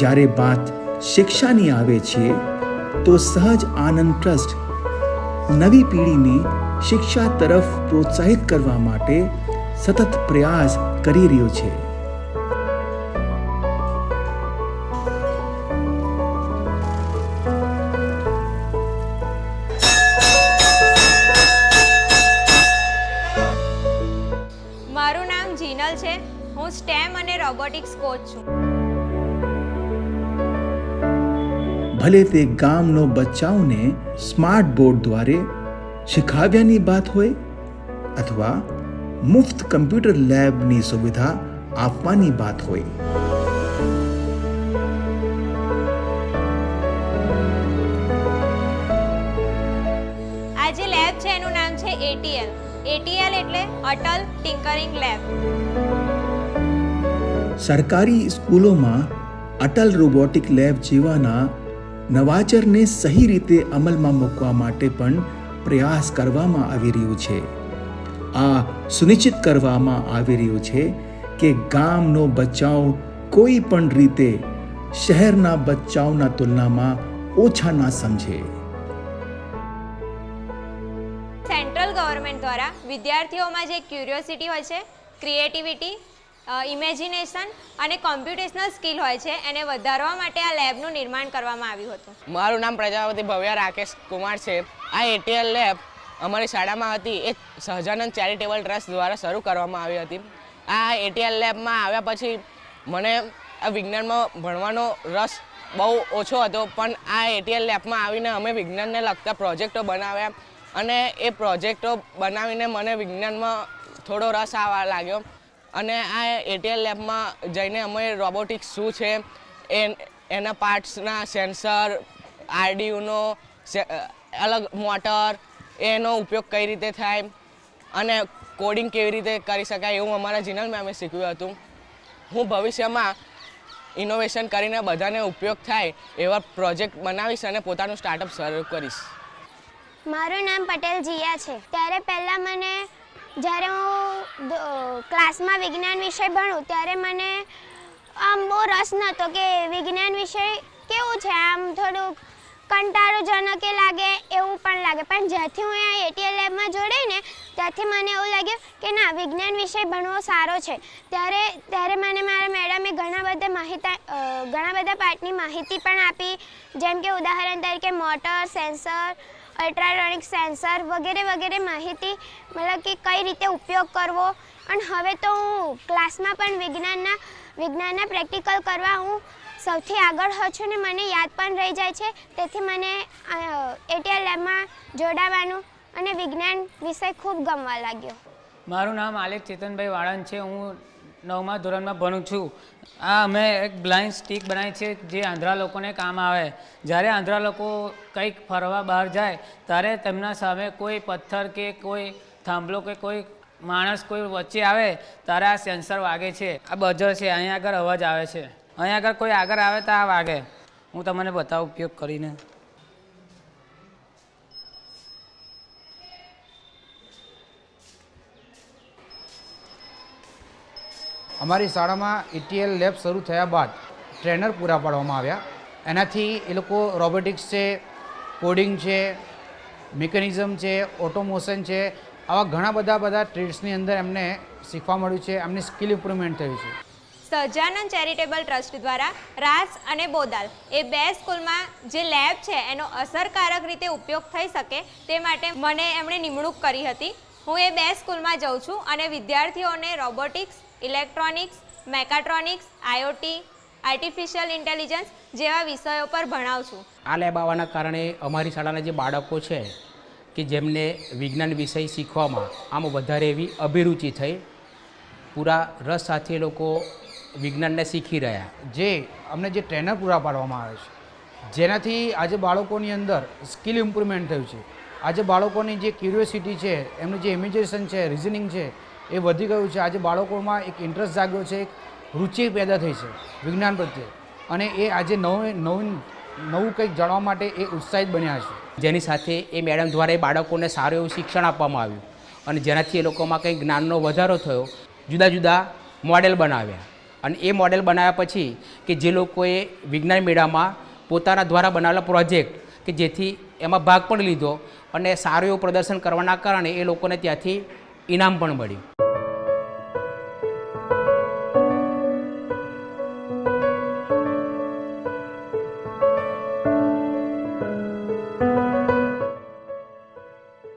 જ્યારે વાત શિક્ષાની આવે છે તો સહજ આનંદ ટ્રસ્ટ નવી પેઢીને શિક્ષા તરફ પ્રોત્સાહિત કરવા માટે સતત પ્રયાસ કરી રહ્યો છે. મારું નામ જીનલ છે. હું સ્ટેમ અને રોબોટિક્સ કોચ છું. ભલે તે ગામનો બચ્ચાઓને સ્માર્ટ બોર્ડ દ્વારા શીખવ્યાની વાત હોય અથવા મુફ્ત કમ્પ્યુટર લેબની સુવિધા આપવાની વાત હોય. આ જે લેબ છે એનું નામ છે ATL. ATL એટલે અટલ ટિંકરિંગ લેબ. સરકારી સ્કૂલોમાં અટલ રોબોટિક લેબ જેવાના નવાચારને સહી રીતે અમલમાં મૂકવા માટે પણ પ્રયાસ કરવામાં આવી રહ્યો છે. આ સુનિશ્ચિત કરવામાં આવી રહ્યું છે કે ગામનો બચ્ચાઓ કોઈ પણ રીતે શહેરના બચ્ચાઓના તુલનામાં ઓછા ના સમજે. સેન્ટ્રલ ગવર્મેન્ટ દ્વારા વિદ્યાર્થીઓમાં જે ક્યુરિયોસિટી હોય છે, ક્રિએટિવિટી, ઇમેજિનેશન અને કોમ્પ્યુટેશનલ સ્કિલ હોય છે એને વધારવા માટે આ લેબનું નિર્માણ કરવામાં આવ્યું હતું. મારું નામ પ્રજાપતિ ભવ્ય રાકેશ કુમાર છે. આ ATL લેબ અમારી શાળામાં હતી એ સહજાનંદ ચેરિટેબલ ટ્રસ્ટ દ્વારા શરૂ કરવામાં આવી હતી. આ ATL લેબમાં આવ્યા પછી મને આ વિજ્ઞાનમાં ભણવાનો રસ બહુ ઓછો હતો, પણ આ ATL લેબમાં આવીને અમે વિજ્ઞાનને લગતા પ્રોજેક્ટો બનાવ્યા અને એ પ્રોજેક્ટો બનાવીને મને વિજ્ઞાનમાં થોડો રસ આવવા લાગ્યો. અને આ ATL લેબમાં જઈને અમે રોબોટિક્સ શું છે એના પાર્ટ્સના સેન્સર, આરડીયુનો અલગ મોટર, એનો ઉપયોગ કઈ રીતે થાય અને કોડિંગ કેવી રીતે કરી શકાય એવું અમારા જીનલ મેમે શીખવ્યું હતું. હું ભવિષ્યમાં ઇનોવેશન કરીને બધાને ઉપયોગ થાય એવા પ્રોજેક્ટ બનાવીશ અને પોતાનું સ્ટાર્ટઅપ શરૂ કરીશ. મારું નામ પટેલ જીયા છે. ત્યારે પહેલાં મને જ્યારે હું ક્લાસમાં વિજ્ઞાન વિષય ભણું ત્યારે મને આમ બહુ રસ નહોતો કે વિજ્ઞાન વિષય કેવું છે, આમ થોડુંક કંટાળોજનક લાગે એવું પણ લાગે. પણ જ્યારથી હું આ ATL લેબમાં જોડાઈને ત્યારથી મને એવું લાગ્યું કે ના, વિજ્ઞાન વિષય ભણવો સારો છે. ત્યારે મને મારા મેડમે ઘણા બધા પાર્ટની માહિતી પણ આપી, જેમ કે ઉદાહરણ તરીકે મોટર, સેન્સર, અલ્ટ્રાસોનિક સેન્સર વગેરે માહિતી, મતલબ કે કઈ રીતે ઉપયોગ કરવો. અને હવે તો હું ક્લાસમાં પણ વિજ્ઞાનના પ્રેક્ટિકલ કરવા હું સૌથી આગળ છું ને મને યાદ પણ રહી જાય છે. તેથી મને ATL લેબમાં જોડાવાનું અને વિજ્ઞાન વિષય ખૂબ ગમવા લાગ્યો. મારું નામ આલેખ ચેતનભાઈ વાળંદ છે. હું 9મા ધોરણમાં ભણું છું. આ અમે એક બ્લાઇન્ડ સ્ટિક બનાવી છે જે આંધળા લોકોને કામ આવે. જ્યારે આંધળા લોકો કંઈક ફરવા બહાર જાય ત્યારે તેમના સામે કોઈ પથ્થર કે કોઈ થાંભલો કે કોઈ માણસ કોઈ વચ્ચે આવે ત્યારે આ સેન્સર વાગે છે. આ બઝર છે, અહીંયા આગળ અવાજ આવે છે. અહીંયા આગળ કોઈ આગળ આવે તો આ વાગે. હું તમને બતાવું ઉપયોગ કરીને. અમારી શાળામાં ATL લેબ શરૂ થયા બાદ ટ્રેનર પૂરા પાડવામાં આવ્યા. એનાથી એ લોકો રોબોટિક્સ છે, કોડિંગ છે, મિકેનિઝમ છે, ઓટોમોશન છે, આવા ઘણા બધા ટ્રેડ્સની અંદર એમને શીખવા મળ્યું છે. એમની સ્કિલ ઇમ્પ્રુવમેન્ટ થયું છે. સહજાનંદ ચેરિટેબલ ટ્રસ્ટ દ્વારા રાસ અને બોદાલ એ 2 સ્કૂલમાં જે લેબ છે એનો અસરકારક રીતે ઉપયોગ થઈ શકે તે માટે મને એમણે નિમણૂક કરી હતી. હું એ 2 સ્કૂલમાં જાઉં છું અને વિદ્યાર્થીઓને robotics, electronics, mechatronics, IoT, artificial intelligence જેવા વિષયો પર ભણાવું છું. આ લેબ આવવાના કારણે અમારી શાળાના જે બાળકો છે કે જેમને વિજ્ઞાન વિષય શીખવામાં આમ વધારે એવી અભિરુચિ થઈ, પૂરા રસ સાથે લોકો વિજ્ઞાનને શીખી રહ્યા. અમને જે ટ્રેનર પૂરા પાડવામાં આવે છે જેનાથી આજે બાળકોની અંદર સ્કિલ ઇમ્પ્રુવમેન્ટ થયું છે. આજે બાળકોની જે ક્યુરિયોસિટી છે, એમનું જે ઇમેજિનેશન છે, રિઝનિંગ છે એ વધી ગયું છે. આજે બાળકોમાં એક ઇન્ટરેસ્ટ જાગ્યો છે, એક રુચિ પેદા થઈ છે વિજ્ઞાન પ્રત્યે, અને એ આજે નવું કંઈક જાણવા માટે એ ઉત્સાહિત બન્યા છે. જેની સાથે એ મેડમ દ્વારા એ બાળકોને સારું એવું શિક્ષણ આપવામાં આવ્યું અને જેનાથી એ લોકોમાં કંઈક જ્ઞાનનો વધારો થયો. જુદા જુદા મોડેલ બનાવ્યા અને એ મોડેલ બનાવ્યા પછી કે જે લોકોએ વિજ્ઞાન મેળામાં પોતાના દ્વારા બનાવેલા પ્રોજેક્ટ કે જેથી એમાં ભાગ પણ લીધો અને સારું એવું પ્રદર્શન કરવાના કારણે એ લોકોને ત્યાંથી ઇનામ પણ મળ્યું.